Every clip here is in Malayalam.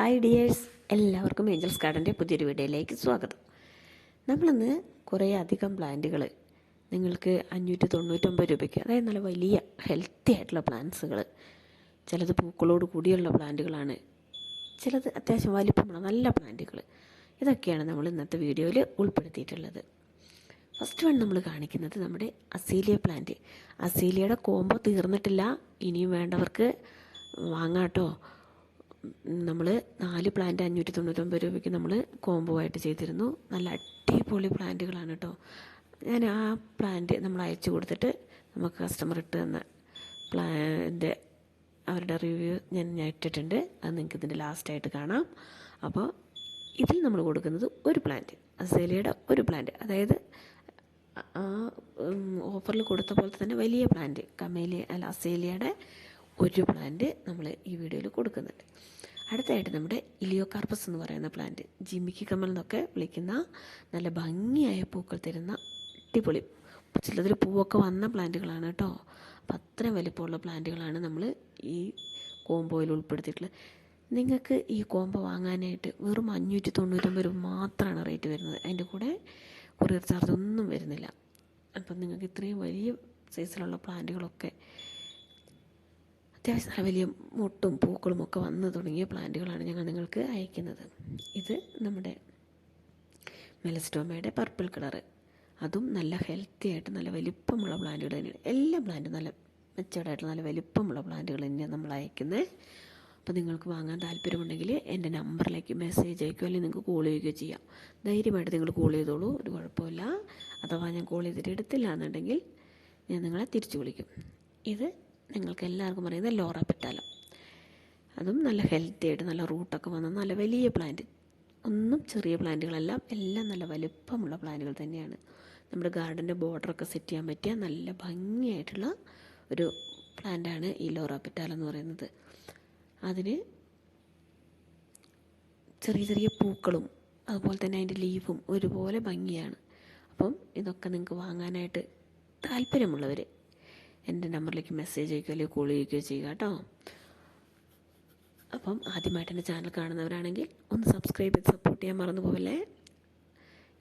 ഹായ് ഡിയേഴ്സ്, എല്ലാവർക്കും ഏഞ്ചൽസ് ഗാർഡൻ്റെ പുതിയൊരു വീഡിയോയിലേക്ക് സ്വാഗതം. നമ്മളിന്ന് കുറേ അധികം പ്ലാന്റുകൾ നിങ്ങൾക്ക് 599 രൂപയ്ക്ക്, അതായത് നല്ല വലിയ ഹെൽത്തി ആയിട്ടുള്ള പ്ലാന്റ്സുകൾ, ചിലത് പൂക്കളോട് കൂടിയുള്ള പ്ലാന്റുകളാണ്, ചിലത് അത്യാവശ്യം വലിപ്പമുള്ള നല്ല പ്ലാന്റുകൾ, ഇതൊക്കെയാണ് നമ്മൾ ഇന്നത്തെ വീഡിയോയിൽ ഉൾപ്പെടുത്തിയിട്ടുള്ളത്. ഫസ്റ്റ് വൺ നമ്മൾ കാണിക്കുന്നത് നമ്മുടെ അസീലിയ പ്ലാന്റ്. അസീലിയയുടെ കോംബോ തീർന്നിട്ടില്ല, ഇനിയും വേണ്ടവർക്ക് വാങ്ങാട്ടോ. നമ്മൾ 4 പ്ലാന്റ് 599 രൂപയ്ക്ക് നമ്മൾ കോംബോ ആയിട്ട് ചെയ്തിരുന്നു. നല്ല അടിപൊളി പ്ലാന്റുകളാണ് കേട്ടോ. ഞാൻ ആ പ്ലാന്റ് നമ്മൾ അയച്ചു കൊടുത്തിട്ട് നമുക്ക് കസ്റ്റമർ ഇട്ട് തന്ന പ്ലാന്റ് അവരുടെ റിവ്യൂ ഞാൻ ഇട്ടിട്ടുണ്ട്, അത് നിങ്ങൾക്ക് ഇതിൻ്റെ ലാസ്റ്റായിട്ട് കാണാം. അപ്പോൾ ഇതിൽ നമ്മൾ കൊടുക്കുന്നത് ഒരു പ്ലാന്റ്, അസേലിയയുടെ ഒരു പ്ലാന്റ്, അതായത് ആ ഓഫറിൽ കൊടുത്ത പോലെ തന്നെ വലിയ പ്ലാന്റ് അസേലിയയുടെ ഒരു പ്ലാന്റ് നമ്മൾ ഈ വീഡിയോയിൽ കൊടുക്കുന്നുണ്ട്. അടുത്തായിട്ട് നമ്മുടെ ഇലിയോകാർപ്പസ് എന്ന് പറയുന്ന പ്ലാന്റ്, ജിമിക്കി കമൽ എന്നൊക്കെ വിളിക്കുന്ന നല്ല ഭംഗിയായ പൂക്കൾ തരുന്ന അടിപൊളി, ചിലതിൽ പൂവൊക്കെ വന്ന പ്ലാന്റുകളാണ് കേട്ടോ. അപ്പം അത്രയും വലിപ്പമുള്ള പ്ലാന്റുകളാണ് നമ്മൾ ഈ കോംബോയിൽ ഉൾപ്പെടുത്തിയിട്ടുള്ളത്. നിങ്ങൾക്ക് ഈ കോംബോ വാങ്ങാനായിട്ട് വെറും 599 രൂപ മാത്രമാണ് റേറ്റ് വരുന്നത്. അതിൻ്റെ കൂടെ കൊറിയർ ചാർജ് ഒന്നും വരുന്നില്ല. അപ്പം നിങ്ങൾക്ക് ഇത്രയും വലിയ സൈസിലുള്ള പ്ലാന്റുകളൊക്കെ, അത്യാവശ്യം നല്ല വലിയ മൊട്ടും പൂക്കളും ഒക്കെ വന്നു തുടങ്ങിയ പ്ലാന്റുകളാണ് ഞങ്ങൾ നിങ്ങൾക്ക് അയക്കുന്നത്. ഇത് നമ്മുടെ മെലസ്റ്റോമയുടെ പർപ്പിൾ കളറ്, അതും നല്ല ഹെൽത്തി ആയിട്ട് നല്ല വലിപ്പമുള്ള പ്ലാന്റുകൾ തന്നെയാണ്. എല്ലാ പ്ലാന്റും നല്ല മെച്ചോർഡായിട്ട് നല്ല വലിപ്പമുള്ള പ്ലാന്റുകൾ തന്നെയാണ് നമ്മൾ അയക്കുന്നത്. അപ്പോൾ നിങ്ങൾക്ക് വാങ്ങാൻ താല്പര്യമുണ്ടെങ്കിൽ എൻ്റെ നമ്പറിലേക്ക് മെസ്സേജ് അയക്കുകയോ അല്ലെങ്കിൽ നിങ്ങൾക്ക് കോൾ ചെയ്യുകയോ ചെയ്യാം. ധൈര്യമായിട്ട് നിങ്ങൾ കോൾ ചെയ്തോളൂ, ഒരു കുഴപ്പമില്ല. അഥവാ ഞാൻ കോൾ ചെയ്തിട്ട് എടുത്തില്ല എന്നുണ്ടെങ്കിൽ ഞാൻ നിങ്ങളെ തിരിച്ചു വിളിക്കും. ഇത് നിങ്ങൾക്ക് എല്ലാവർക്കും അറിയുന്നത് ലോറ പെറ്റാലം, അതും നല്ല ഹെൽത്തി ആയിട്ട് നല്ല റൂട്ടൊക്കെ വന്ന നല്ല വലിയ പ്ലാന്റ്, ഒന്നും ചെറിയ പ്ലാന്റുകളെല്ലാം എല്ലാം നല്ല വലുപ്പമുള്ള പ്ലാന്റുകൾ തന്നെയാണ്. നമ്മുടെ ഗാർഡൻ്റെ ബോർഡറൊക്കെ സെറ്റ് ചെയ്യാൻ പറ്റിയ നല്ല ഭംഗിയായിട്ടുള്ള ഒരു പ്ലാന്റാണ് ഈ ലോറ പെറ്റാലം എന്ന് പറയുന്നത്. അതിന് ചെറിയ ചെറിയ പൂക്കളും അതുപോലെ തന്നെ അതിൻ്റെ ലീഫും ഒരുപോലെ ഭംഗിയാണ്. അപ്പം ഇതൊക്കെ നിങ്ങൾക്ക് വാങ്ങാനായിട്ട് താല്പര്യമുള്ളവർ എൻ്റെ നമ്പറിലേക്ക് മെസ്സേജ് അയക്കുകയോ അല്ലെങ്കിൽ കോൾ ചെയ്യുകയോ ചെയ്യുക കേട്ടോ. അപ്പം ആദ്യമായിട്ട് എൻ്റെ ചാനൽ കാണുന്നവരാണെങ്കിൽ ഒന്ന് സബ്സ്ക്രൈബ് ചെയ്ത് സപ്പോർട്ട് ചെയ്യാൻ മറന്നു പോകല്ലേ.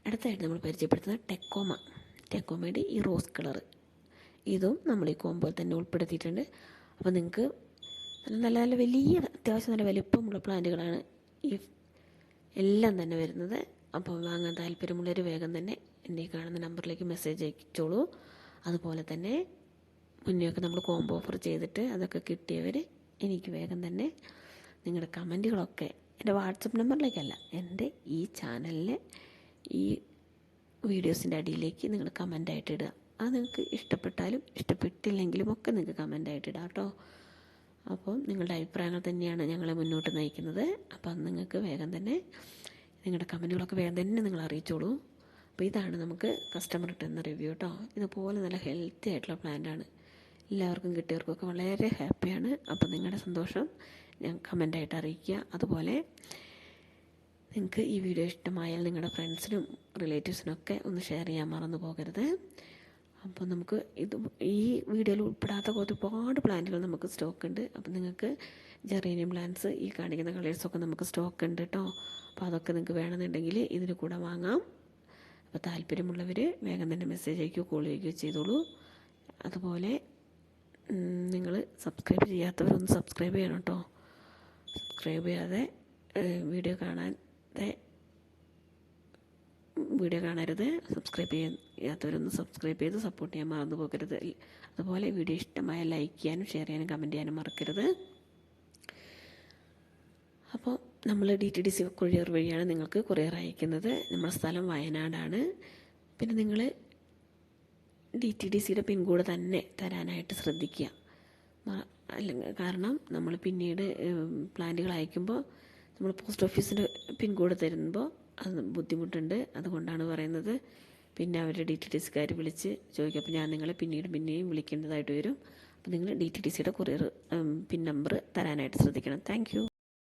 അടുത്തായിട്ട് നമ്മൾ പരിചയപ്പെടുത്തുന്നത് ടെക്കോമയുടെ ഈ റോസ് കളറ്, ഇതും നമ്മൾ ഈ കോംബോയിൽ തന്നെ ഉൾപ്പെടുത്തിയിട്ടുണ്ട്. അപ്പോൾ നിങ്ങൾക്ക് നല്ല നല്ല വലിയ അത്യാവശ്യം നല്ല വലിപ്പമുള്ള പ്ലാന്റുകളാണ് ഈ എല്ലാം തന്നെ വരുന്നത്. അപ്പോൾ വാങ്ങാൻ താല്പര്യമുള്ളൊരു വേഗം തന്നെ എൻ്റെ ഈ കാണുന്ന നമ്പറിലേക്ക് മെസ്സേജ് അയച്ചോളൂ. അതുപോലെ തന്നെ മുന്നെയൊക്കെ നമ്മൾ കോംബോ ഓഫർ ചെയ്തിട്ട് അതൊക്കെ കിട്ടിയവർ എനിക്ക് വേഗം തന്നെ നിങ്ങളുടെ കമൻറ്റുകളൊക്കെ എൻ്റെ വാട്സപ്പ് നമ്പറിലേക്കല്ല, എൻ്റെ ഈ ചാനലിലെ ഈ വീഡിയോസിൻ്റെ അടിയിലേക്ക് നിങ്ങൾ കമൻ്റായിട്ട് ഇടുക. അത് നിങ്ങൾക്ക് ഇഷ്ടപ്പെട്ടാലും ഇഷ്ടപ്പെട്ടില്ലെങ്കിലും ഒക്കെ നിങ്ങൾക്ക് കമൻ്റായിട്ട് ഇടാം കേട്ടോ. അപ്പം നിങ്ങളുടെ അഭിപ്രായങ്ങൾ തന്നെയാണ് ഞങ്ങളെ മുന്നോട്ട് നയിക്കുന്നത്. അപ്പം നിങ്ങൾക്ക് വേഗം തന്നെ നിങ്ങളുടെ കമൻറ്റുകളൊക്കെ വേഗം തന്നെ നിങ്ങൾ അറിയിച്ചോളൂ. അപ്പോൾ ഇതാണ് നമുക്ക് കസ്റ്റമർ ഇട്ടുന്ന റിവ്യൂ കേട്ടോ. ഇതുപോലെ നല്ല ഹെൽത്തി ആയിട്ടുള്ള പ്ലാന്റാണ്, എല്ലാവർക്കും കിട്ടിയവർക്കൊക്കെ വളരെ ഹാപ്പിയാണ്. അപ്പോൾ നിങ്ങളുടെ സന്തോഷം ഞാൻ കമൻ്റായിട്ട് അറിയിക്കുക. അതുപോലെ നിങ്ങൾക്ക് ഈ വീഡിയോ ഇഷ്ടമായാൽ നിങ്ങളുടെ ഫ്രണ്ട്സിനും റിലേറ്റീവ്സിനൊക്കെ ഒന്ന് ഷെയർ ചെയ്യാൻ മറന്നു പോകരുത്. അപ്പോൾ നമുക്ക് ഈ വീഡിയോയിൽ ഉൾപ്പെടാത്ത ഒരുപാട് പ്ലാന്റുകൾ നമുക്ക് സ്റ്റോക്ക് ഉണ്ട്. അപ്പോൾ നിങ്ങൾക്ക് ജെറേനിയം പ്ലാന്റ്സ് ഈ കാണിക്കുന്ന കളേഴ്സൊക്കെ നമുക്ക് സ്റ്റോക്ക് ഉണ്ട് കേട്ടോ. അപ്പോൾ അതൊക്കെ നിങ്ങൾക്ക് വേണമെന്നുണ്ടെങ്കിൽ ഇതിന് കൂടെ വാങ്ങാം. അപ്പോൾ താല്പര്യമുള്ളവർ വേഗം തന്നെ മെസ്സേജ് അയക്കുകയോ കോൾ ചെയ്യുകയോ ചെയ്തോളൂ. അതുപോലെ നിങ്ങൾ സബ്സ്ക്രൈബ് ചെയ്യാത്തവരൊന്ന് സബ്സ്ക്രൈബ് ചെയ്യണം കേട്ടോ. സബ്സ്ക്രൈബ് ചെയ്യാതെ വീഡിയോ കാണരുത്. സബ്സ്ക്രൈബ് ചെയ്യാത്തവരൊന്ന് സബ്സ്ക്രൈബ് ചെയ്ത് സപ്പോർട്ട് ചെയ്യാൻ മറന്നു പോകരുത്. അതുപോലെ വീഡിയോ ഇഷ്ടമായ ലൈക്ക് ചെയ്യാനും ഷെയർ ചെയ്യാനും കമൻറ്റ് ചെയ്യാനും മറക്കരുത്. അപ്പോൾ നമ്മൾ DTDC കൊറിയർ വഴിയാണ് നിങ്ങൾക്ക് കൊറിയർ അയക്കുന്നത്. നമ്മുടെ സ്ഥലം വയനാടാണ്. പിന്നെ നിങ്ങൾ DTDCയുടെ പിൻകോഡ് തന്നെ തരാനായിട്ട് ശ്രദ്ധിക്കുക. അല്ലെങ്കിൽ കാരണം നമ്മൾ പിന്നീട് പ്ലാന്റുകൾ അയക്കുമ്പോൾ നമ്മൾ പോസ്റ്റ് ഓഫീസിൻ്റെ പിൻകോഡ് തരുമ്പോൾ അത് ബുദ്ധിമുട്ടുണ്ട്, അതുകൊണ്ടാണ് പറയുന്നത്. പിന്നെ അവർ DTDCക്കാർ വിളിച്ച് ചോദിക്കും. അപ്പോൾ ഞാൻ നിങ്ങളെ പിന്നെയും വിളിക്കേണ്ടതായിട്ട് വരും. അപ്പോൾ നിങ്ങൾ DTDCയുടെ കൊറിയർ പിൻ നമ്പർ തരാനായിട്ട് ശ്രദ്ധിക്കണം. Thank you.